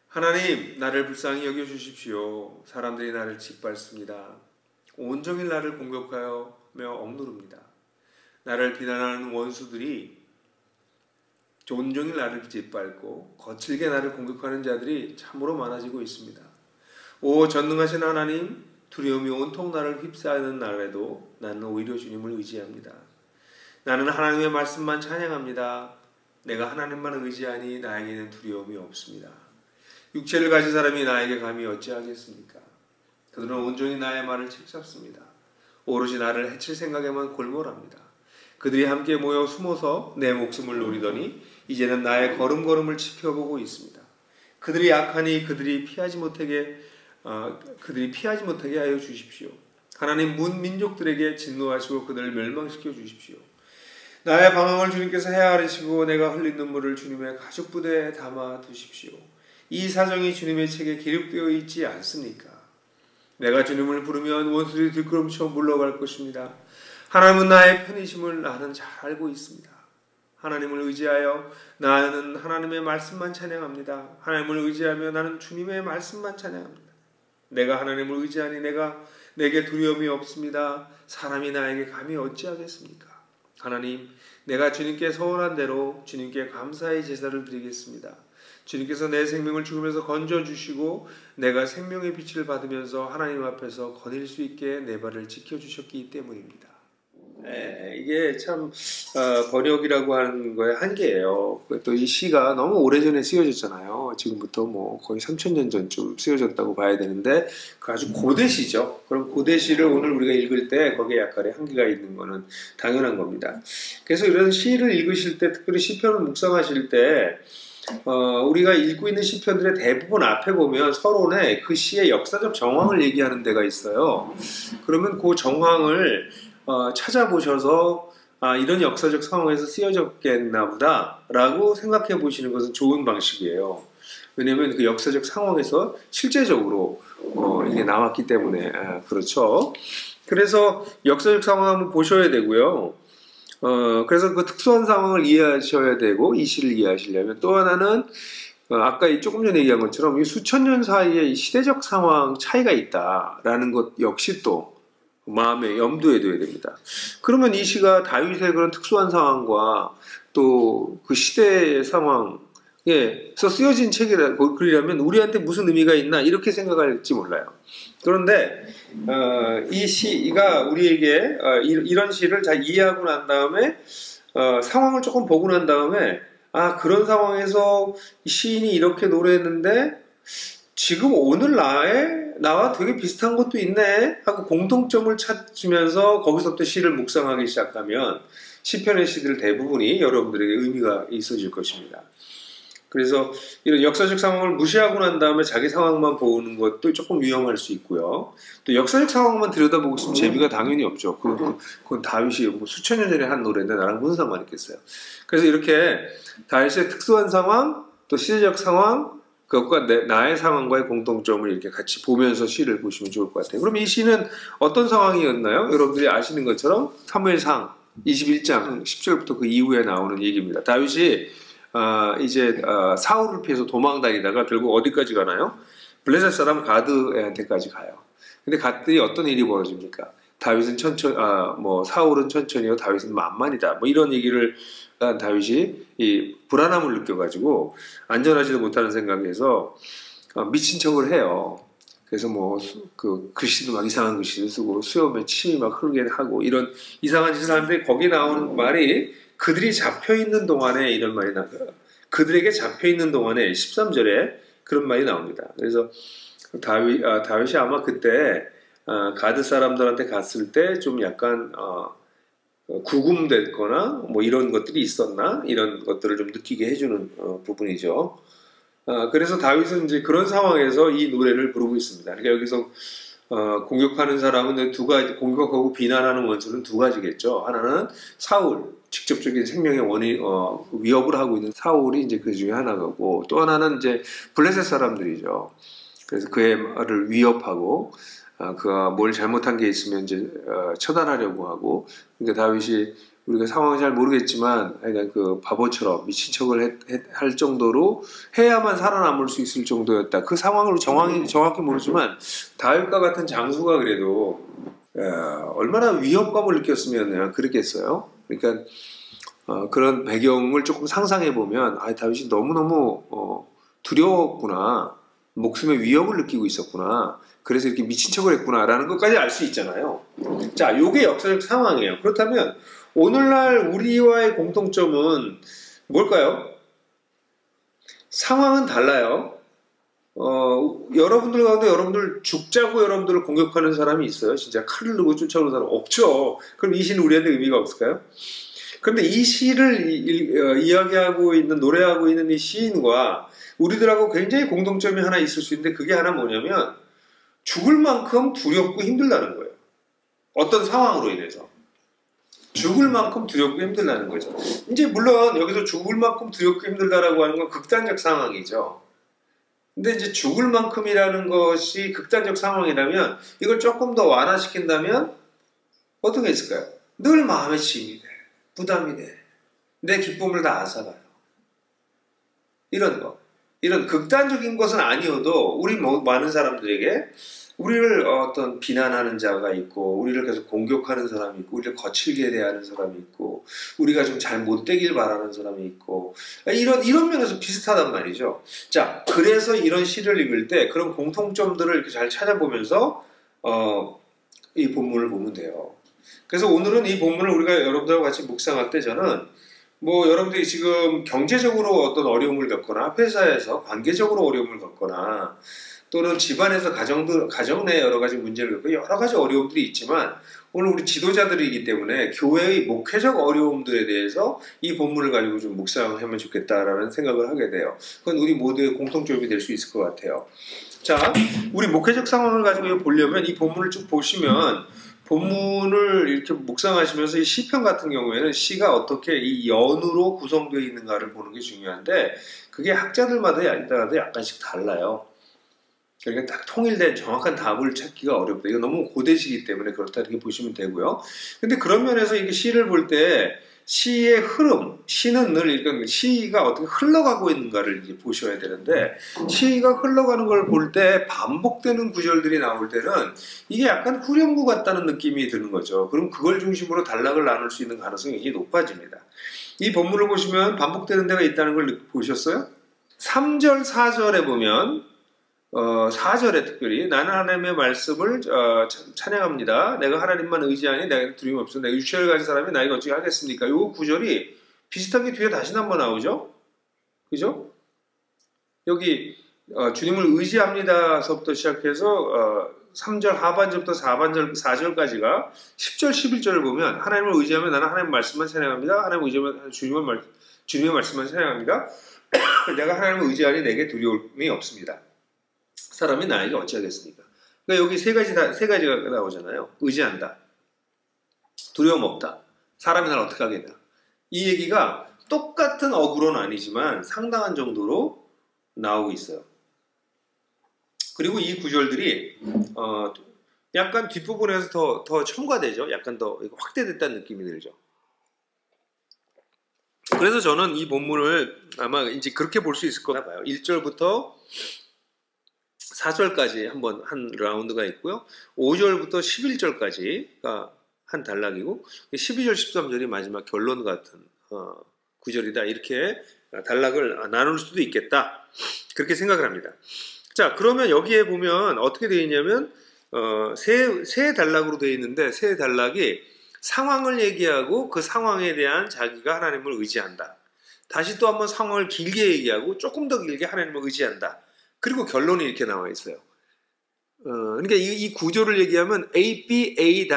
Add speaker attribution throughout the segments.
Speaker 1: 하나님, 나를 불쌍히 여겨주십시오. 사람들이 나를 짓밟습니다. 온종일 나를 공격하며 억누릅니다. 나를 비난하는 원수들이 온종일 나를 짓밟고 거칠게 나를 공격하는 자들이 참으로 많아지고 있습니다. 오 전능하신 하나님, 두려움이 온통 나를 휩싸이는 날에도 나는 오히려 주님을 의지합니다. 나는 하나님의 말씀만 찬양합니다. 내가 하나님만 의지하니 나에게는 두려움이 없습니다. 육체를 가진 사람이 나에게 감히 어찌하겠습니까? 그들은 온종일 나의 말을 책잡습니다. 오로지 나를 해칠 생각에만 골몰합니다. 그들이 함께 모여 숨어서 내 목숨을 노리더니 이제는 나의 걸음걸음을 지켜보고 있습니다. 그들이 약하니 그들이 피하지 못하게 하여 주십시오. 하나님, 문 민족들에게 진노하시고 그들을 멸망시켜 주십시오. 나의 방황을 주님께서 헤아리시고 내가 흘린 눈물을 주님의 가죽 부대에 담아 두십시오. 이 사정이 주님의 책에 기록되어 있지 않습니까? 내가 주님을 부르면 원수들이 뒷걸음쳐 물러갈 것입니다. 하나님은 나의 편이심을 나는 잘 알고 있습니다. 하나님을 의지하여 나는 하나님의 말씀만 찬양합니다. 하나님을 의지하며 나는 주님의 말씀만 찬양합니다. 내가 하나님을 의지하니 내게 두려움이 없습니다. 사람이 나에게 감히 어찌하겠습니까? 하나님, 내가 주님께 서원한 대로 주님께 감사의 제사를 드리겠습니다. 주님께서 내 생명을 죽음에서 건져주시고 내가 생명의 빛을 받으면서 하나님 앞에서 거닐 수 있게 내 발을 지켜주셨기 때문입니다. 이게 참 번역이라고 하는 거의 한계예요. 또 이 시가 너무 오래전에 쓰여졌잖아요. 지금부터 뭐 거의 3000년 전쯤 쓰여졌다고 봐야 되는데 그 아주 고대시죠. 그럼 고대시를 오늘 우리가 읽을 때 거기에 약간의 한계가 있는 거는 당연한 겁니다. 그래서 이런 시를 읽으실 때, 특별히 시편을 묵상하실 때 우리가 읽고 있는 시편들의 대부분 앞에 보면 서론에 그 시의 역사적 정황을 얘기하는 데가 있어요. 그러면 그 정황을 찾아보셔서 이런 역사적 상황에서 쓰여졌겠나 보다 라고 생각해 보시는 것은 좋은 방식이에요. 왜냐하면 그 역사적 상황에서 실제적으로 이게 나왔기 때문에 그렇죠. 그래서 역사적 상황 한번 보셔야 되고요. 그래서 그 특수한 상황을 이해하셔야 되고 이 시를 이해하시려면 또 하나는 아까 조금 전에 얘기한 것처럼 이 수천 년 사이에 이 시대적 상황 차이가 있다라는 것 역시 또 마음에 염두에 둬야 됩니다. 그러면 이 시가 다윗의 그런 특수한 상황과 또 그 시대의 상황에서 쓰여진 책이라면 우리한테 무슨 의미가 있나 이렇게 생각할지 몰라요. 그런데 이 시가 우리에게 이런 시를 잘 이해하고 난 다음에 상황을 조금 보고 난 다음에 그런 상황에서 시인이 이렇게 노래했는데 지금 오늘 나와 되게 비슷한 것도 있네 하고 공통점을 찾으면서 거기서부터 시를 묵상하기 시작하면 시편의 시들 대부분이 여러분들에게 의미가 있어질 것입니다. 그래서 이런 역사적 상황을 무시하고 난 다음에 자기 상황만 보는 것도 조금 위험할 수 있고요. 또 역사적 상황만 들여다보고 있으면 재미가 당연히 없죠. 그건 다윗이 뭐 수천 년 전에 한 노래인데 나랑 무슨 상관 있겠어요. 그래서 이렇게 다윗의 특수한 상황, 또 시대적 상황, 그것과 나의 상황과의 공통점을 이렇게 같이 보면서 시를 보시면 좋을 것 같아요. 그럼 이 시는 어떤 상황이었나요? 여러분들이 아시는 것처럼 사무엘상 21장 10절부터 그 이후에 나오는 얘기입니다. 다윗이 이제 사울을 피해서 도망다니다가 결국 어디까지 가나요? 블레셋 사람 가드한테까지 가요. 근데 갔더니 어떤 일이 벌어집니까? 다윗은 사울은 천천히요, 다윗은 만만이다. 뭐 이런 얘기를 한 다윗이 이 불안함을 느껴가지고 안전하지도 못하는 생각에서 미친 척을 해요. 그래서 그 글씨도 막 이상한 글씨를 쓰고 수염에 침이 막 흐르게 하고 이런 이상한 짓을 하는데 거기 나오는 말이 그들이 잡혀있는 동안에 이런 말이 나와요. 그들에게 잡혀있는 동안에 13절에 그런 말이 나옵니다. 그래서 다윗이 아마 그때 가드 사람들한테 갔을 때 좀 약간 구금됐거나 뭐 이런 것들이 있었나 이런 것들을 좀 느끼게 해주는 부분이죠. 그래서 다윗은 이제 그런 상황에서 이 노래를 부르고 있습니다. 그러니까 여기서 공격하는 사람은 두 가지, 공격하고 비난하는 원수는 두 가지겠죠. 하나는 사울, 직접적인 생명의 위협을 하고 있는 사울이 이제 그 중에 하나고, 또 하나는 이제 블레셋 사람들이죠. 그래서 그의 말을 위협하고, 그가 뭘 잘못한 게 있으면 이제 처단하려고 하고, 그러니까 다윗이 우리가 상황을 잘 모르겠지만, 하여간 그 바보처럼 미친 척을 할 정도로 해야만 살아남을 수 있을 정도였다. 그 상황을 정확히 모르지만, 다윗과 같은 장수가 그래도 얼마나 위협감을 느꼈으면 그랬겠어요. 그러니까 그런 배경을 조금 상상해 보면, 다윗이 너무너무 두려웠구나, 목숨의 위협을 느끼고 있었구나, 그래서 이렇게 미친 척을 했구나라는 것까지 알 수 있잖아요. 자, 요게 역사적 상황이에요. 그렇다면 오늘날 우리와의 공통점은 뭘까요? 상황은 달라요. 여러분들 가운데 여러분들 죽자고 여러분들을 공격하는 사람이 있어요? 진짜 칼을 들고 쫓아오는 사람 없죠. 그럼 이 시는 우리한테 의미가 없을까요? 그런데 이 시를 이야기하고 있는, 노래하고 있는 이 시인과 우리들하고 굉장히 공통점이 하나 있을 수 있는데, 그게 하나 뭐냐면 죽을 만큼 두렵고 힘들다는 거예요. 어떤 상황으로 인해서 죽을 만큼 두렵고 힘들다는 거죠. 이제 물론 여기서 죽을 만큼 두렵고 힘들다라고 하는 건 극단적 상황이죠. 근데 이제 죽을 만큼이라는 것이 극단적 상황이라면, 이걸 조금 더 완화시킨다면 어떤 게 있을까요? 늘 마음에 짐이 돼, 부담이 돼, 내 기쁨을 다 앗아가요. 이런 거. 이런 극단적인 것은 아니어도 우리 많은 사람들에게 우리를 어떤 비난하는 자가 있고, 우리를 계속 공격하는 사람이 있고, 우리를 거칠게 대하는 사람이 있고, 우리가 좀 잘 못되길 바라는 사람이 있고, 이런 면에서 비슷하단 말이죠. 자, 그래서 이런 시를 읽을 때 그런 공통점들을 이렇게 잘 찾아보면서 이 본문을 보면 돼요. 그래서 오늘은 이 본문을 우리가 여러분들과 같이 묵상할 때, 저는 여러분들이 지금 경제적으로 어떤 어려움을 겪거나, 회사에서 관계적으로 어려움을 겪거나, 또는 집안에서 가정 내 여러 가지 문제를 겪고 여러 가지 어려움들이 있지만, 오늘 우리 지도자들이기 때문에 교회의 목회적 어려움들에 대해서 이 본문을 가지고 좀 묵상하면 좋겠다라는 생각을 하게 돼요. 그건 우리 모두의 공통점이 될 수 있을 것 같아요. 자, 우리 목회적 상황을 가지고 보려면 이 본문을 쭉 보시면, 본문을 이렇게 묵상하시면서 이 시편 같은 경우에는 시가 어떻게 이 연으로 구성되어 있는가를 보는 게 중요한데, 그게 학자들마다 약간씩 달라요. 그러니까 딱 통일된 정확한 답을 찾기가 어렵다. 이거 너무 고대시기 때문에 그렇다, 이렇게 보시면 되고요. 근데 그런 면에서 이게 시를 볼 때 시의 흐름, 시는 늘 시가 어떻게 흘러가고 있는가를 이제 보셔야 되는데, 시가 흘러가는 걸 볼 때 반복되는 구절들이 나올 때는 이게 약간 후렴구 같다는 느낌이 드는 거죠. 그럼 그걸 중심으로 단락을 나눌 수 있는 가능성이 굉장히 높아집니다. 이 본문을 보시면 반복되는 데가 있다는 걸 보셨어요? 3절, 4절에 보면 4절에 특별히 나는 하나님의 말씀을 찬양합니다. 내가 하나님만 의지하니 내가 두려움 없어. 내가 유치를 가진 사람이 나에게 어찌 하겠습니까? 이 구절이 비슷하게 뒤에 다시 한번 나오죠. 그죠? 여기 주님을 의지합니다서부터 시작해서 3절 하반절부터 4절까지가 10절 11절을 보면, 하나님을 의지하면 나는 하나님의 말씀만 찬양합니다. 하나님을 의지하면 주님의 말씀만 찬양합니다. 내가 하나님을 의지하니 내게 두려움이 없습니다. 사람이 나에게 어찌하겠습니까? 그러니까 여기 세 가지가 나오잖아요. 의지한다, 두려움 없다, 사람이 날 어떻게 하겠냐. 이 얘기가 똑같은 어구로는 아니지만 상당한 정도로 나오고 있어요. 그리고 이 구절들이 약간 뒷부분에서 더 첨가되죠. 약간 더 확대됐다는 느낌이 들죠. 그래서 저는 이 본문을 아마 이제 그렇게 볼 수 있을 것 같아요. 1절부터 4절까지 한 라운드가 있고요. 5절부터 11절까지가 한 단락이고, 12절, 13절이 마지막 결론 같은 구절이다. 이렇게 단락을 나눌 수도 있겠다. 그렇게 생각을 합니다. 자, 그러면 여기에 보면 어떻게 되어 있냐면 세 단락으로 되어 있는데, 세 단락이 상황을 얘기하고 그 상황에 대한 자기가 하나님을 의지한다. 다시 또 한번 상황을 길게 얘기하고 조금 더 길게 하나님을 의지한다. 그리고 결론이 이렇게 나와 있어요. 그러니까 이 구조를 얘기하면 A, B, A-B,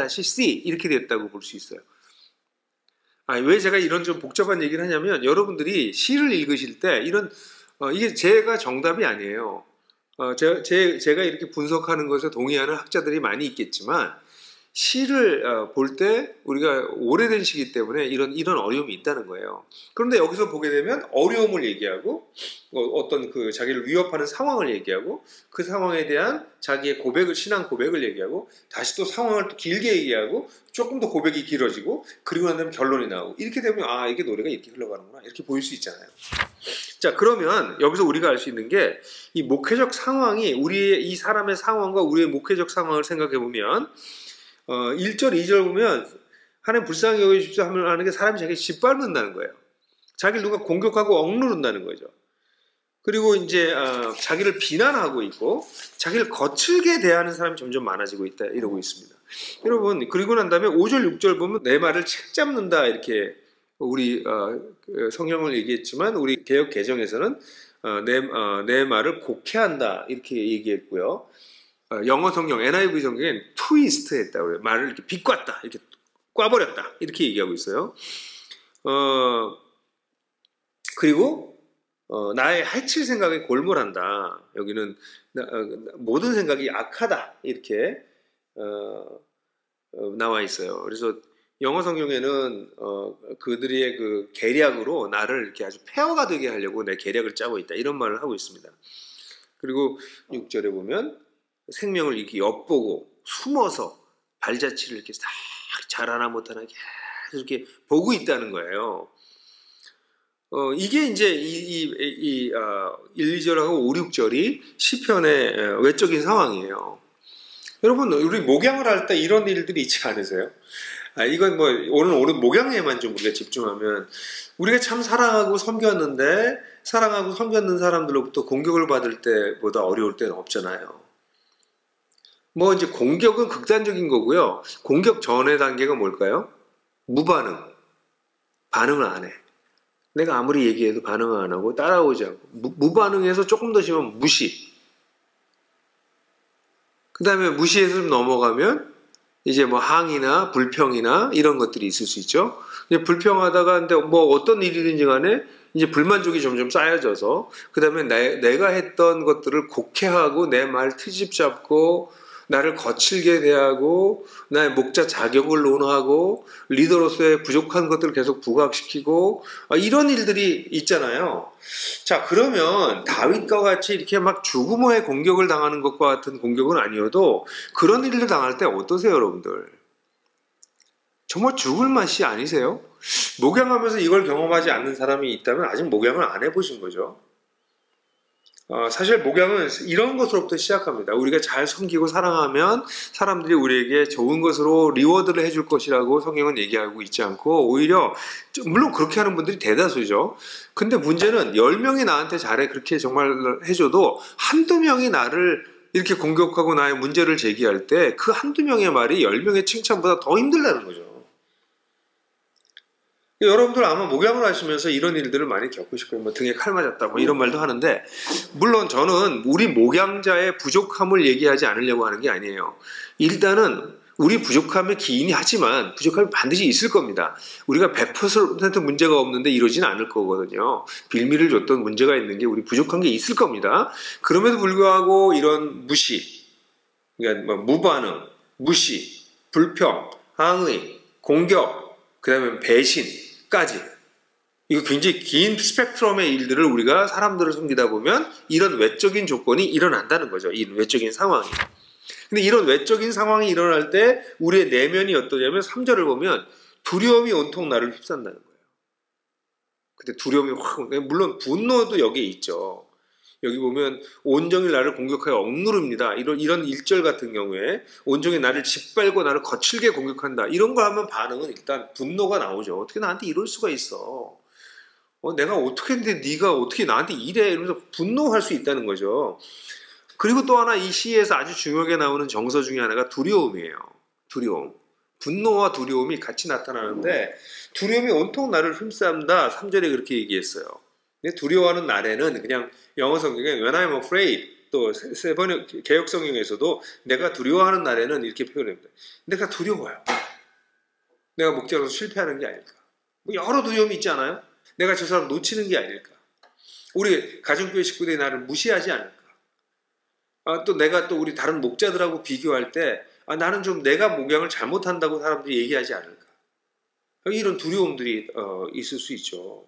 Speaker 1: C 이렇게 됐다고 볼 수 있어요. 왜 제가 이런 좀 복잡한 얘기를 하냐면, 여러분들이 시를 읽으실 때 이게 제가 정답이 아니에요. 제가 이렇게 분석하는 것에 동의하는 학자들이 많이 있겠지만 시를 볼 때 우리가 오래된 시기 때문에 이런 어려움이 있다는 거예요. 그런데 여기서 보게 되면 어려움을 얘기하고 어떤 그 자기를 위협하는 상황을 얘기하고 그 상황에 대한 자기의 고백을 신앙 고백을 얘기하고 다시 또 상황을 또 길게 얘기하고 조금 더 고백이 길어지고 그리고 난 다음에 결론이 나오고 이렇게 되면 이게 노래가 이렇게 흘러가는구나 이렇게 보일 수 있잖아요. 자, 그러면 여기서 우리가 알 수 있는 게 이 목회적 상황이 이 사람의 상황과 우리의 목회적 상황을 생각해 보면 1절, 2절 보면 하나님 불쌍히 여기십시오 하는 게 사람이 자기 짓밟는다는 거예요. 자기를 누가 공격하고 억누른다는 거죠. 그리고 이제 자기를 비난하고 있고 자기를 거칠게 대하는 사람이 점점 많아지고 있다 이러고 있습니다. 여러분 그리고 난 다음에 5절, 6절 보면 내 말을 책 잡는다 이렇게 우리 성경을 얘기했지만 우리 개역 개정에서는 내 말을 곡해한다 이렇게 얘기했고요. 영어 성경 NIV 성경엔 트위스트 했다고 해요. 말을 이렇게 비꼬았다 이렇게 꽈버렸다 이렇게 얘기하고 있어요. 그리고 나의 해칠 생각에 골몰한다. 여기는 모든 생각이 악하다 이렇게 나와 있어요. 그래서 영어 성경에는 그들의 그 계략으로 나를 이렇게 아주 폐허가 되게 하려고 내 계략을 짜고 있다 이런 말을 하고 있습니다. 그리고 6절에 보면 생명을 이렇게 엿보고 숨어서 발자취를 이렇게 싹 잘하나 못하나 계속 이렇게 보고 있다는 거예요. 이게 이제 1, 2절하고 5, 6절이 시편의 외적인 상황이에요. 여러분 우리 목양을 할 때 이런 일들이 있지 않으세요? 이건 뭐 오늘 목양에만 좀 우리가 집중하면 우리가 참 사랑하고 섬겼는데 사랑하고 섬겼는 사람들로부터 공격을 받을 때보다 어려울 때는 없잖아요. 뭐 이제 공격은 극단적인 거고요. 공격 전의 단계가 뭘까요? 무반응. 반응을 안 해. 내가 아무리 얘기해도 반응을 안 하고 따라오지 않고 무반응해서 조금 더 심하면 무시. 그 다음에 무시해서 좀 넘어가면 이제 뭐 항의나 불평이나 이런 것들이 있을 수 있죠. 이제 불평하다가 근데 뭐 어떤 일이든지 간에 이제 불만족이 점점 쌓여져서 그 다음에 내가 했던 것들을 곡해하고 내 말 트집 잡고 나를 거칠게 대하고 나의 목자 자격을 논하고 리더로서의 부족한 것들을 계속 부각시키고 이런 일들이 있잖아요. 자, 그러면 다윗과 같이 이렇게 막 죽음의 공격을 당하는 것과 같은 공격은 아니어도 그런 일을 당할 때 어떠세요, 여러분들? 정말 죽을 맛이 아니세요? 목양하면서 이걸 경험하지 않는 사람이 있다면 아직 목양을 안 해보신 거죠. 사실 목양은 이런 것으로부터 시작합니다. 우리가 잘 섬기고 사랑하면 사람들이 우리에게 좋은 것으로 리워드를 해줄 것이라고 성경은 얘기하고 있지 않고 오히려 물론 그렇게 하는 분들이 대다수죠. 근데 문제는 10명이 나한테 잘해 그렇게 정말 해줘도 한두 명이 나를 이렇게 공격하고 나의 문제를 제기할 때 그 한두 명의 말이 10명의 칭찬보다 더 힘들다는 거죠. 여러분들 아마 목양을 하시면서 이런 일들을 많이 겪으실 거예요. 뭐 등에 칼 맞았다 뭐 이런 말도 하는데 물론 저는 우리 목양자의 부족함을 얘기하지 않으려고 하는 게 아니에요. 일단은 우리 부족함에 기인이 하지만 부족함이 반드시 있을 겁니다. 우리가 100% 문제가 없는데 이러지는 않을 거거든요. 빌미를 줬던 문제가 있는 게 우리 부족한 게 있을 겁니다. 그럼에도 불구하고 이런 무시, 그러니까 뭐 무반응, 무시, 불평, 항의, 공격, 그 다음에 배신까지 이거 굉장히 긴 스펙트럼의 일들을 우리가 사람들을 섬기다 보면 이런 외적인 조건이 일어난다는 거죠. 이 외적인 상황이. 근데 이런 외적인 상황이 일어날 때 우리의 내면이 어떠냐면 3절을 보면 두려움이 온통 나를 휩싼다는 거예요. 근데 두려움이 확, 물론 분노도 여기에 있죠. 여기 보면 온종일 나를 공격하여 억누릅니다. 이런 1절 같은 경우에 온종일 나를 짓밟고 나를 거칠게 공격한다. 이런 거 하면 반응은 일단 분노가 나오죠. 어떻게 나한테 이럴 수가 있어. 내가 어떻게 했는데 네가 어떻게 나한테 이래. 이러면서 분노할 수 있다는 거죠. 그리고 또 하나 이 시에서 아주 중요하게 나오는 정서 중에 하나가 두려움이에요. 두려움. 분노와 두려움이 같이 나타나는데 두려움이 온통 나를 휩싸는다. 3절에 그렇게 얘기했어요. 두려워하는 날에는 그냥 영어 성경에 When I'm afraid 또 세 번의 개역 성경에서도 내가 두려워하는 날에는 이렇게 표현합니다. 내가 두려워요. 내가 목자로서 실패하는 게 아닐까. 여러 두려움이 있지 않아요? 내가 저 사람 놓치는 게 아닐까. 우리 가정교회 식구들이 나를 무시하지 않을까. 또 내가 또 우리 다른 목자들하고 비교할 때 나는 좀 내가 목양을 잘못한다고 사람들이 얘기하지 않을까. 이런 두려움들이 있을 수 있죠.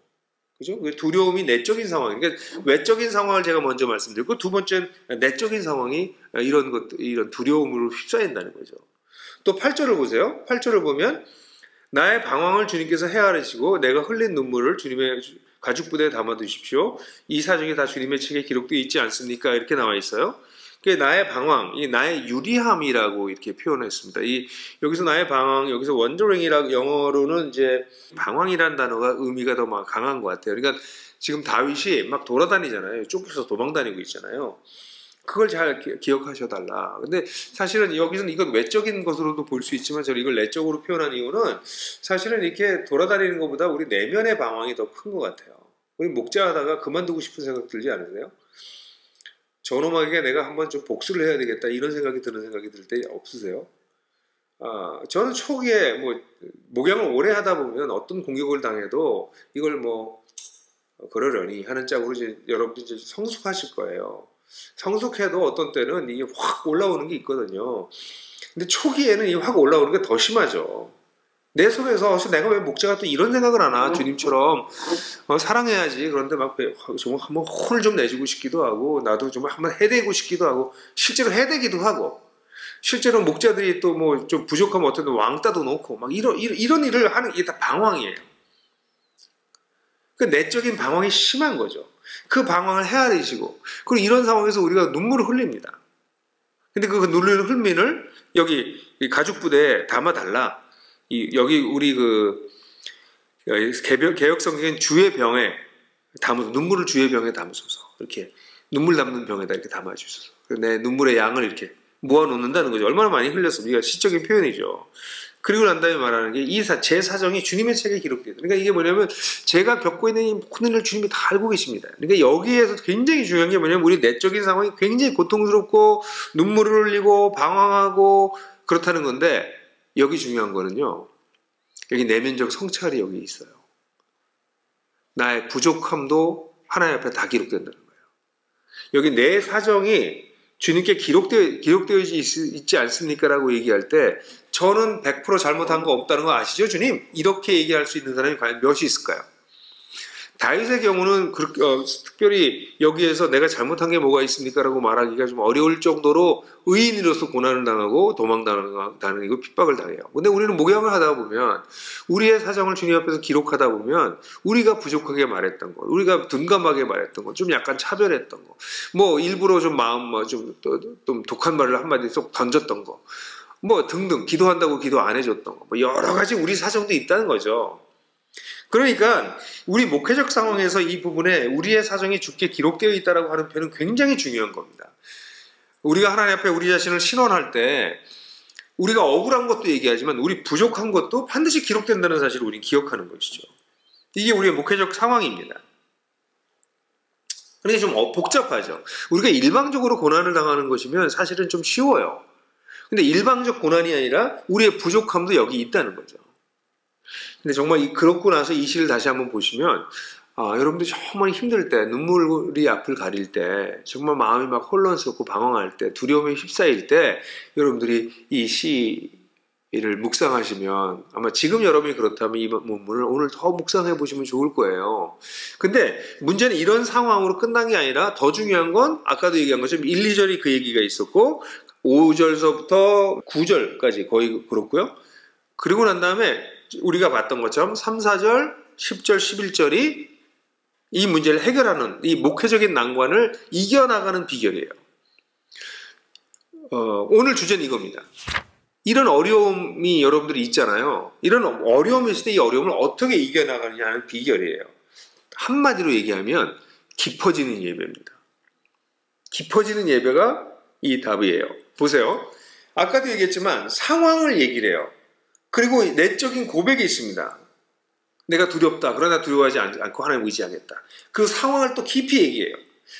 Speaker 1: 그죠? 두려움이 내적인 상황. 그러니까 외적인 상황을 제가 먼저 말씀드렸고, 두 번째는 내적인 상황이 이런 두려움으로 휩싸인다는 거죠. 또 8절을 보세요. 8절을 보면 나의 방황을 주님께서 헤아리시고 내가 흘린 눈물을 주님의 가죽부대에 담아두십시오. 이 사정이 다 주님의 책에 기록되어 있지 않습니까? 이렇게 나와 있어요. 나의 방황, 나의 유리함이라고 이렇게 표현했습니다. 여기서 나의 방황, 여기서 원더링이라고 영어로는 이제 방황이라는 단어가 의미가 더 막 강한 것 같아요. 그러니까 지금 다윗이 막 돌아다니잖아요. 쫓겨서 도망다니고 있잖아요. 그걸 잘 기억하셔달라. 근데 사실은 여기서는 이건 외적인 것으로도 볼 수 있지만 저는 이걸 내적으로 표현한 이유는 사실은 이렇게 돌아다니는 것보다 우리 내면의 방황이 더 큰 것 같아요. 우리 목자하다가 그만두고 싶은 생각 들지 않으세요? 저놈에게 내가 한번 좀 복수를 해야 되겠다 이런 생각이 드는 생각이 들 때 없으세요? 저는 초기에 목양을 오래 하다 보면 어떤 공격을 당해도 이걸 그러려니 하는 짝으로 이제 여러분들 이제 성숙하실 거예요. 성숙해도 어떤 때는 이게 확 올라오는 게 있거든요. 근데 초기에는 이 확 올라오는 게 더 심하죠. 내 속에서 내가 왜 목자가 또 이런 생각을 하나 주님처럼 사랑해야지. 그런데 정말 한번 혼을 좀 내주고 싶기도 하고 나도 좀 한번 해대고 싶기도 하고 실제로 해대기도 하고 실제로 목자들이 또 좀 부족하면 어떤 왕따도 놓고 막 이런 일을 하는 게 다 방황이에요. 그 내적인 방황이 심한 거죠. 그 방황을 헤아리시고 그리고 이런 상황에서 우리가 눈물을 흘립니다. 근데 그 눈물 흘림을 여기 가죽부대에 담아달라. 여기 우리 개혁성경엔 주의 병에 눈물을 주의 병에 담으소서. 이렇게 눈물 담는 병에다 이렇게 담아주소서. 내 눈물의 양을 이렇게 모아놓는다는 거죠. 얼마나 많이 흘렸습니까? 이게 시적인 표현이죠. 그리고 난 다음에 말하는 게 제 사정이 주님의 책에 기록돼요. 그러니까 이게 뭐냐면 제가 겪고 있는 이 큰일을 주님이 다 알고 계십니다. 그러니까 여기에서 굉장히 중요한 게 뭐냐면 우리 내적인 상황이 굉장히 고통스럽고 눈물을 흘리고 방황하고 그렇다는 건데 여기 중요한 거는요. 여기 내면적 성찰이 여기 있어요. 나의 부족함도 하나님 앞에 다 기록된다는 거예요. 여기 내 사정이 주님께 기록되어 있지 않습니까? 라고 얘기할 때 저는 100% 잘못한 거 없다는 거 아시죠? 주님? 이렇게 얘기할 수 있는 사람이 과연 몇이 있을까요? 다윗의 경우는 특별히 여기에서 내가 잘못한 게 뭐가 있습니까? 라고 말하기가 좀 어려울 정도로 의인으로서 고난을 당하고 도망다니고 핍박을 당해요. 근데 우리는 목양을 하다 보면 우리의 사정을 주님 앞에서 기록하다 보면 우리가 부족하게 말했던 것, 우리가 둔감하게 말했던 것, 좀 약간 차별했던 것, 일부러 좀 좀 독한 말을 한마디 쏙 던졌던 것, 등등 기도한다고 기도 안 해줬던 것, 여러 가지 우리 사정도 있다는 거죠. 그러니까 우리 목회적 상황에서 이 부분에 우리의 사정이 주께 기록되어 있다라고 하는 표현은 굉장히 중요한 겁니다. 우리가 하나님 앞에 우리 자신을 신원할 때 우리가 억울한 것도 얘기하지만 우리 부족한 것도 반드시 기록된다는 사실을 우리는 기억하는 것이죠. 이게 우리의 목회적 상황입니다. 그런데 좀 복잡하죠. 우리가 일방적으로 고난을 당하는 것이면 사실은 좀 쉬워요. 근데 일방적 고난이 아니라 우리의 부족함도 여기 있다는 거죠. 근데 정말 그렇고 나서 이 시를 다시 한번 보시면 여러분들이 정말 힘들 때 눈물이 앞을 가릴 때 정말 마음이 막 혼란스럽고 방황할 때 두려움에 휩싸일 때 여러분들이 이 시를 묵상하시면 아마 지금 여러분이 그렇다면 이 본문을 오늘 더 묵상해 보시면 좋을 거예요. 근데 문제는 이런 상황으로 끝난 게 아니라 더 중요한 건 아까도 얘기한 것처럼 1, 2절이 그 얘기가 있었고 5절서부터 9절까지 거의 그렇고요. 그리고 난 다음에 우리가 봤던 것처럼 3, 4절, 10절, 11절이 이 문제를 해결하는 이 목회적인 난관을 이겨나가는 비결이에요. 오늘 주제는 이겁니다. 이런 어려움이 여러분들이 있잖아요. 이런 어려움이 있을 때 이 어려움을 어떻게 이겨나가느냐 하는 비결이에요. 한마디로 얘기하면 깊어지는 예배입니다. 깊어지는 예배가 이 답이에요. 보세요. 아까도 얘기했지만 상황을 얘기를 해요. 그리고 내적인 고백이 있습니다. 내가 두렵다. 그러나 두려워하지 않고 하나님 의지하겠다. 그 상황을 또 깊이 얘기해요.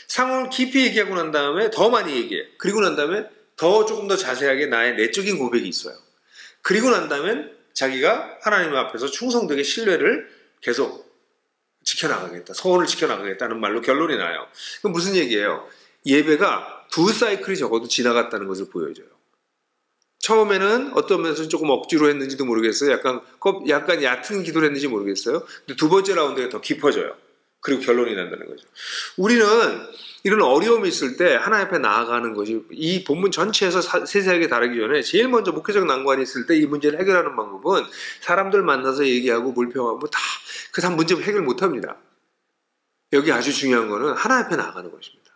Speaker 1: 상황을 깊이 얘기하고 난 다음에 더 많이 얘기해요. 그리고 난 다음에 조금 더 자세하게 나의 내적인 고백이 있어요. 그리고 난 다음에 자기가 하나님 앞에서 충성되게 신뢰를 계속 지켜나가겠다. 소원을 지켜나가겠다는 말로 결론이 나요. 그럼 무슨 얘기예요? 예배가 두 사이클이 적어도 지나갔다는 것을 보여줘요. 처음에는 어떤 면에서 조금 억지로 했는지도 모르겠어요. 약간 얕은 기도를 했는지 모르겠어요. 근데 두 번째 라운드에 더 깊어져요. 그리고 결론이 난다는 거죠. 우리는 이런 어려움이 있을 때 하나님 앞에 나아가는 것이 이 본문 전체에서 세세하게 다루기 전에 제일 먼저 목회적 난관이 있을 때 이 문제를 해결하는 방법은 사람들 만나서 얘기하고 물평하고 다 그 다음 문제 해결 못합니다. 여기 아주 중요한 거는 하나님 앞에 나아가는 것입니다.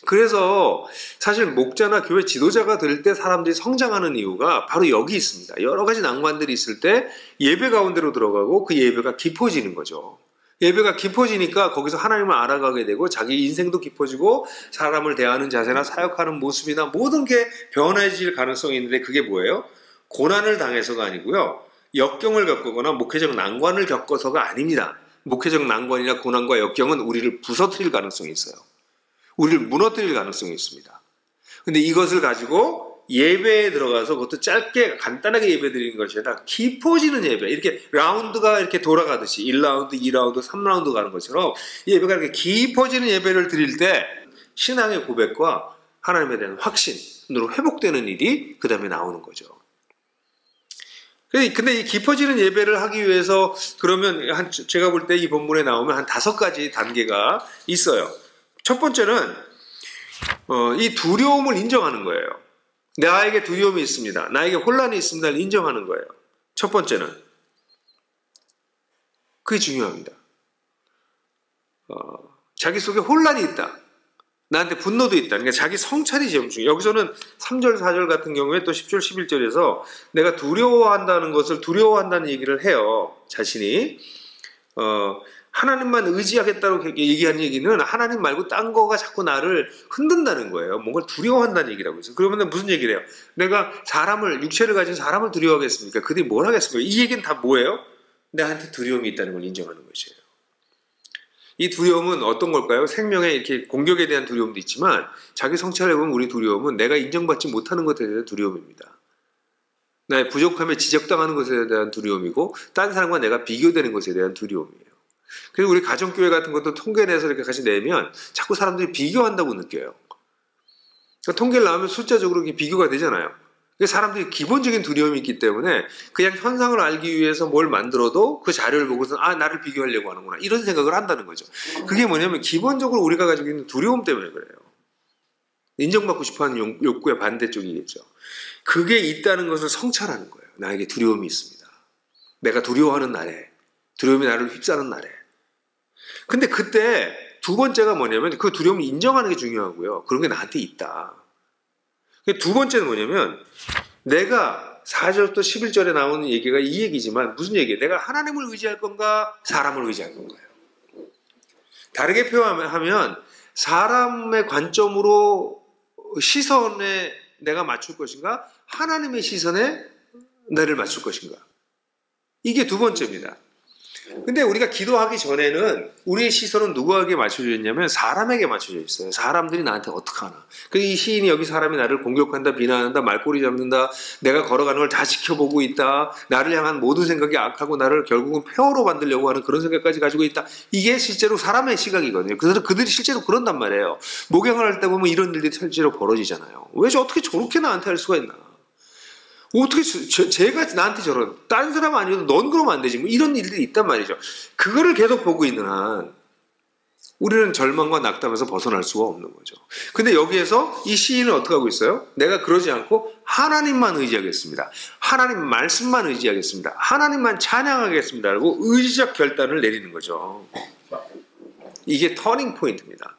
Speaker 1: 그래서 사실 목자나 교회 지도자가 될 때 사람들이 성장하는 이유가 바로 여기 있습니다. 여러 가지 난관들이 있을 때 예배 가운데로 들어가고 그 예배가 깊어지는 거죠. 예배가 깊어지니까 거기서 하나님을 알아가게 되고 자기 인생도 깊어지고 사람을 대하는 자세나 사역하는 모습이나 모든 게 변해질 가능성이 있는데 그게 뭐예요? 고난을 당해서가 아니고요. 역경을 겪거나 목회적 난관을 겪어서가 아닙니다. 목회적 난관이나 고난과 역경은 우리를 부서뜨릴 가능성이 있어요. 우리를 무너뜨릴 가능성이 있습니다. 근데 이것을 가지고 예배에 들어가서 그것도 짧게 간단하게 예배 드리는 것이 아니라 깊어지는 예배, 이렇게 라운드가 이렇게 돌아가듯이 1라운드, 2라운드, 3라운드 가는 것처럼 예배가 이렇게 깊어지는 예배를 드릴 때 신앙의 고백과 하나님에 대한 확신으로 회복되는 일이 그 다음에 나오는 거죠. 근데 이 깊어지는 예배를 하기 위해서 그러면 제가 볼 때 이 본문에 나오면 한 5가지 단계가 있어요. 첫 번째는 이 두려움을 인정하는 거예요. 나에게 두려움이 있습니다. 나에게 혼란이 있습니다를 인정하는 거예요. 첫 번째는 그게 중요합니다. 자기 속에 혼란이 있다. 나한테 분노도 있다. 그러니까 자기 성찰이 제일 중요해요. 여기서는 3절, 4절 같은 경우에 또 10절, 11절에서 내가 두려워한다는 것을 두려워한다는 얘기를 해요. 자신이. 하나님만 의지하겠다고 얘기하는 얘기는 하나님 말고 딴 거가 자꾸 나를 흔든다는 거예요. 뭔가 두려워한다는 얘기라고 있어요. 그러면 무슨 얘기를 해요? 내가 육체를 가진 사람을 두려워하겠습니까? 그들이 뭘 하겠습니까? 이 얘기는 다 뭐예요? 나한테 두려움이 있다는 걸 인정하는 것이에요. 이 두려움은 어떤 걸까요? 생명의 이렇게 공격에 대한 두려움도 있지만 자기 성찰해 보면 우리 두려움은 내가 인정받지 못하는 것에 대한 두려움입니다. 나의 부족함에 지적당하는 것에 대한 두려움이고 딴 사람과 내가 비교되는 것에 대한 두려움이에요. 그리고 우리 가정교회 같은 것도 통계 내서 이렇게 같이 내면 자꾸 사람들이 비교한다고 느껴요. 그러니까 통계를 나오면 숫자적으로 비교가 되잖아요. 사람들이 기본적인 두려움이 있기 때문에 그냥 현상을 알기 위해서 뭘 만들어도 그 자료를 보고서 나를 비교하려고 하는구나 이런 생각을 한다는 거죠. 그게 뭐냐면 기본적으로 우리가 가지고 있는 두려움 때문에 그래요. 인정받고 싶어하는 욕구의 반대쪽이겠죠. 그게 있다는 것을 성찰하는 거예요. 나에게 두려움이 있습니다. 내가 두려워하는 날에, 두려움이 나를 휩싸는 날에. 근데 그때 두 번째가 뭐냐면 그 두려움을 인정하는 게 중요하고요. 그런 게 나한테 있다. 두 번째는 뭐냐면 내가 4절부터 11절에 나오는 얘기가 이 얘기지만 무슨 얘기예요? 내가 하나님을 의지할 건가 사람을 의지할 건가요? 다르게 표현하면 사람의 관점으로 시선에 내가 맞출 것인가 하나님의 시선에 나를 맞출 것인가 이게 두 번째입니다. 근데 우리가 기도하기 전에는 우리의 시선은 누구에게 맞춰져 있냐면 사람에게 맞춰져 있어요. 사람들이 나한테 어떻게 하나. 이 시인이 여기 사람이 나를 공격한다, 비난한다, 말꼬리 잡는다, 내가 걸어가는 걸 다 지켜보고 있다, 나를 향한 모든 생각이 악하고 나를 결국은 폐허로 만들려고 하는 그런 생각까지 가지고 있다. 이게 실제로 사람의 시각이거든요. 그래서 그들이 실제로 그런단 말이에요. 목양을 할 때 보면 이런 일들이 실제로 벌어지잖아요. 왜 어떻게 저렇게 나한테 할 수가 있나. 어떻게 제가 나한테 저런 다른 사람 아니어도 넌 그러면 안 되지 뭐 이런 일들이 있단 말이죠. 그거를 계속 보고 있는 한 우리는 절망과 낙담에서 벗어날 수가 없는 거죠. 근데 여기에서 이 시인은 어떻게 하고 있어요? 내가 그러지 않고 하나님만 의지하겠습니다. 하나님 말씀만 의지하겠습니다. 하나님만 찬양하겠습니다. 라고 의지적 결단을 내리는 거죠. 이게 터닝 포인트입니다.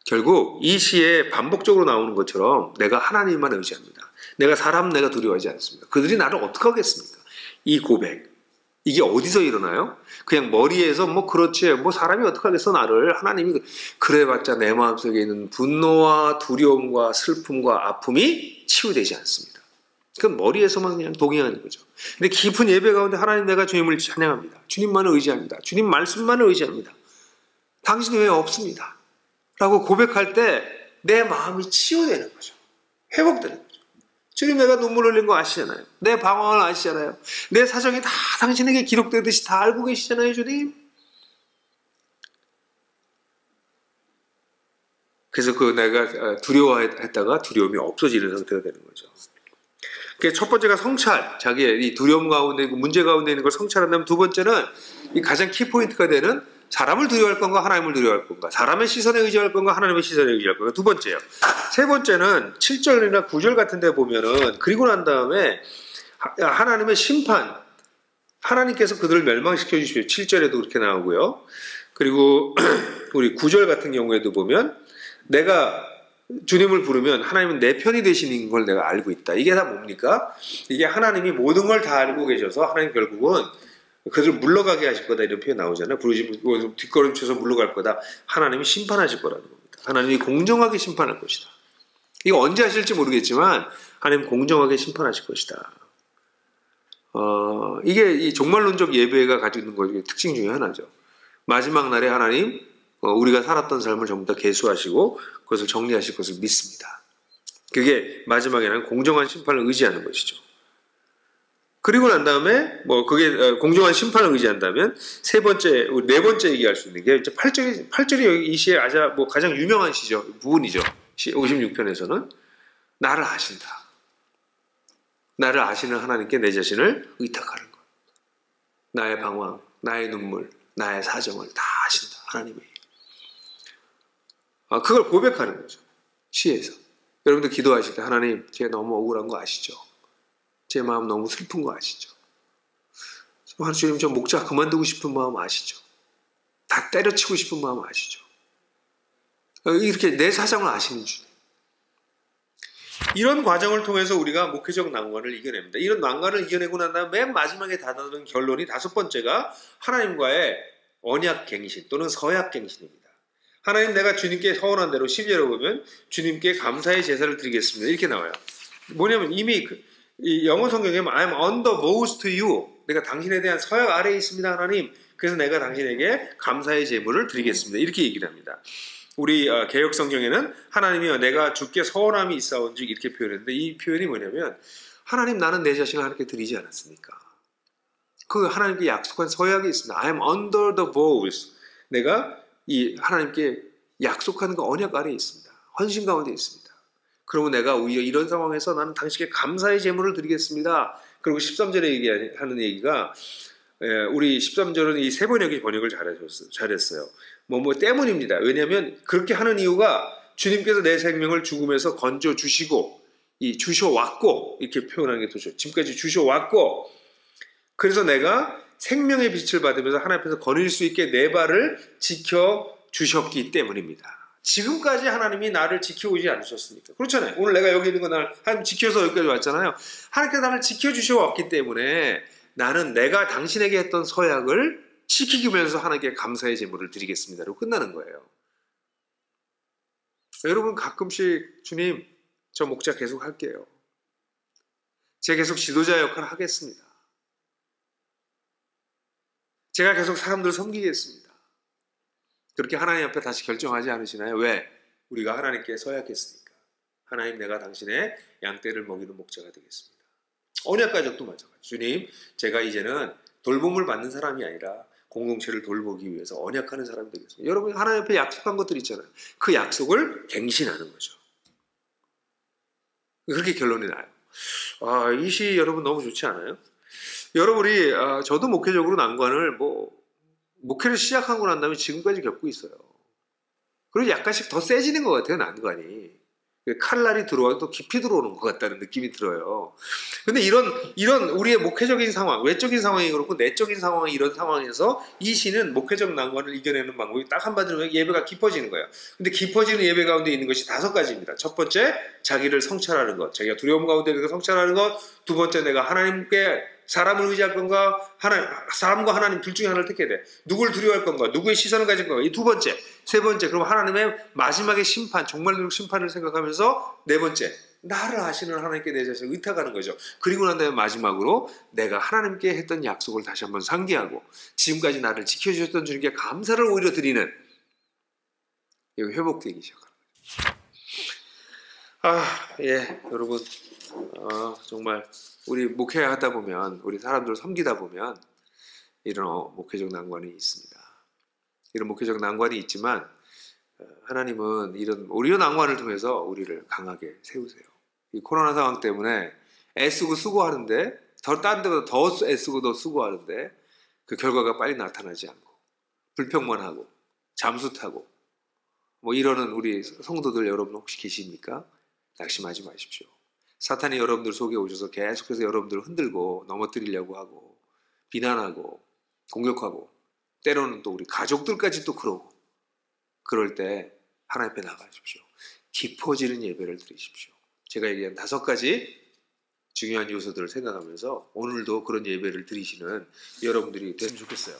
Speaker 1: 결국 이 시에 반복적으로 나오는 것처럼 내가 하나님만 의지합니다. 내가 두려워하지 않습니다. 그들이 나를 어떻게 하겠습니까? 이 고백. 이게 어디서 일어나요? 그냥 머리에서 그렇지 사람이 어떻게 하겠어 나를. 하나님이 그래봤자 내 마음속에 있는 분노와 두려움과 슬픔과 아픔이 치유되지 않습니다. 그건 머리에서만 그냥 동의하는 거죠. 근데 깊은 예배 가운데 하나님 내가 주님을 찬양합니다. 주님만을 의지합니다. 주님 말씀만을 의지합니다. 당신 외에 없습니다. 라고 고백할 때 내 마음이 치유되는 거죠. 회복되는 거죠. 주님 내가 눈물 흘린 거 아시잖아요. 내 방황을 아시잖아요. 내 사정이 다 당신에게 기록되듯이 다 알고 계시잖아요. 주님. 그래서 그 내가 두려워했다가 두려움이 없어지는 상태가 되는 거죠. 그러니까 첫 번째가 성찰, 자기의 이 두려움 가운데 있고 문제 가운데 있는 걸 성찰한다면, 두 번째는 이 가장 키포인트가 되는 사람을 두려워할 건가 하나님을 두려워할 건가, 사람의 시선에 의지할 건가 하나님의 시선에 의지할 건가, 두 번째요. 세 번째는 7절이나 9절 같은 데 보면은, 그리고 난 다음에 하나님의 심판, 하나님께서 그들을 멸망시켜 주십시오. 7절에도 그렇게 나오고요. 그리고 우리 9절 같은 경우에도 보면, 내가 주님을 부르면 하나님은 내 편이 되시는 걸 내가 알고 있다. 이게 다 뭡니까? 이게 하나님이 모든 걸 다 알고 계셔서 하나님 결국은 그들을 물러가게 하실 거다, 이런 표현 나오잖아요. 부르시면 뒷걸음쳐서 물러갈 거다. 하나님이 심판하실 거라는 겁니다. 하나님이 공정하게 심판할 것이다. 이거 언제 하실지 모르겠지만 하나님 공정하게 심판하실 것이다. 이게 이 종말론적 예배가 가지고 있는 것의 특징 중에 하나죠. 마지막 날에 하나님 우리가 살았던 삶을 전부 다 계수하시고 그것을 정리하실 것을 믿습니다. 그게 마지막에는 공정한 심판을 의지하는 것이죠. 그리고 난 다음에 그게 공정한 심판을 의지한다면, 네 번째 얘기할 수 있는 게 이제 8절이 여기 이 시의 가장 유명한 부분이죠. 56편에서는 나를 아신다. 나를 아시는 하나님께 내 자신을 의탁하는 것. 나의 방황, 나의 눈물, 나의 사정을 다 아신다. 하나님이. 그걸 고백하는 거죠. 시에서. 여러분들 기도하실 때, 하나님, 제가 너무 억울한 거 아시죠? 제 마음 너무 슬픈 거 아시죠? 주님, 저 목자 그만두고 싶은 마음 아시죠? 다 때려치고 싶은 마음 아시죠? 이렇게 내 사정을 아시는 주님. 이런 과정을 통해서 우리가 목회적 난관을 이겨냅니다. 이런 난관을 이겨내고 난 다음에 맨 마지막에 다다른 결론이, 다섯 번째가 하나님과의 언약갱신 또는 서약갱신입니다. 하나님, 내가 주님께 서원한 대로 12절에 보면 주님께 감사의 제사를 드리겠습니다. 이렇게 나와요. 뭐냐면 이미 이 영어 성경에 I'm under vows to you, 내가 당신에 대한 서약 아래에 있습니다, 하나님. 그래서 내가 당신에게 감사의 제물을 드리겠습니다. 이렇게 얘기를 합니다. 우리 개역 성경에는 하나님이여 내가 주께 서원함이 있사온즉 이렇게 표현했는데, 이 표현이 뭐냐면, 하나님, 나는 내 자신을 하나님께 드리지 않았습니까? 그 하나님께 약속한 서약이 있습니다. I'm under the vows, 내가 이 하나님께 약속한 그 언약 아래에 있습니다. 헌신 가운데 있습니다. 그러면 내가 오히려 이런 상황에서 나는 당신께 감사의 제물을 드리겠습니다. 그리고 13절에 얘기하는 얘기가, 우리 13절은 이 세 번역의 번역을 잘했어요. 뭐 때문입니다. 왜냐하면 그렇게 하는 이유가 주님께서 내 생명을 죽음에서 건져 주시고 주셔왔고, 이렇게 표현하는 게 더 좋죠. 지금까지 주셔왔고, 그래서 내가 생명의 빛을 받으면서 하나님 앞에서 거닐 수 있게 내 발을 지켜주셨기 때문입니다. 지금까지 하나님이 나를 지켜오지 않으셨습니까? 그렇잖아요. 오늘 내가 여기 있는 거 나를 하나님 지켜서 여기까지 왔잖아요. 하나님께서 나를 지켜주셔왔기 때문에 나는 내가 당신에게 했던 서약을 지키면서 하나님께 감사의 제물을 드리겠습니다로 끝나는 거예요. 여러분, 가끔씩 주님, 저 목자 계속 할게요. 제가 계속 지도자 역할을 하겠습니다. 제가 계속 사람들을 섬기겠습니다. 그렇게 하나님 앞에 다시 결정하지 않으시나요? 왜? 우리가 하나님께 서약했으니까. 하나님, 내가 당신의 양떼를 먹이는 목자가 되겠습니다. 언약가족도 마찬가지. 주님, 제가 이제는 돌봄을 받는 사람이 아니라 공동체를 돌보기 위해서 언약하는 사람이 되겠습니다. 여러분, 하나님 앞에 약속한 것들 있잖아요. 그 약속을 갱신하는 거죠. 그렇게 결론이 나요. 이 시 여러분 너무 좋지 않아요? 여러분이 저도 목회적으로 난관을 목회를 시작하고 난 다음에 지금까지 겪고 있어요. 그리고 약간씩 더 세지는 것 같아요, 난관이. 칼날이 들어와도 더 깊이 들어오는 것 같다는 느낌이 들어요. 근데 이런 우리의 목회적인 상황, 외적인 상황이 그렇고 내적인 상황이 이런 상황에서 이 시는 목회적 난관을 이겨내는 방법이 딱 한마디로 예배가 깊어지는 거예요. 근데 깊어지는 예배 가운데 있는 것이 5가지입니다. 첫 번째, 자기를 성찰하는 것. 자기가 두려움 가운데 있는 걸 성찰하는 것. 두 번째, 내가 하나님께 사람을 의지할 건가? 사람과 하나님 둘 중에 하나를 택해야 돼. 누굴 두려워할 건가? 누구의 시선을 가질 건가? 이 두 번째. 세 번째, 그럼 하나님의 마지막의 심판, 종말적 심판을 생각하면서 네 번째, 나를 아시는 하나님께 내 자신을 의탁하는 거죠. 그리고 난 다음에 마지막으로 내가 하나님께 했던 약속을 다시 한번 상기하고 지금까지 나를 지켜주셨던 주님께 감사를 오히려 드리는, 이거 회복되기 시작하는 거죠. 여러분, 정말 우리 목회하다 보면, 우리 사람들을 섬기다 보면 이런 목회적 난관이 있습니다. 이런 목회적 난관이 있지만 하나님은 이런 오리온 악마를 통해서 우리를 강하게 세우세요. 이 코로나 상황 때문에 애쓰고 수고하는데 딴 데보다 더 애쓰고 더 수고하는데 그 결과가 빨리 나타나지 않고 불평만 하고 잠수 타고 뭐 이러는 우리 성도들 여러분 혹시 계십니까? 낙심하지 마십시오. 사탄이 여러분들 속에 오셔서 계속해서 여러분들을 흔들고 넘어뜨리려고 하고 비난하고 공격하고 때로는 또 우리 가족들까지 또 그러고 그럴 때 하나님 앞에 나가십시오. 깊어지는 예배를 드리십시오. 제가 얘기한 5가지 중요한 요소들을 생각하면서 오늘도 그런 예배를 드리시는 여러분들이 됐으면 좋겠어요.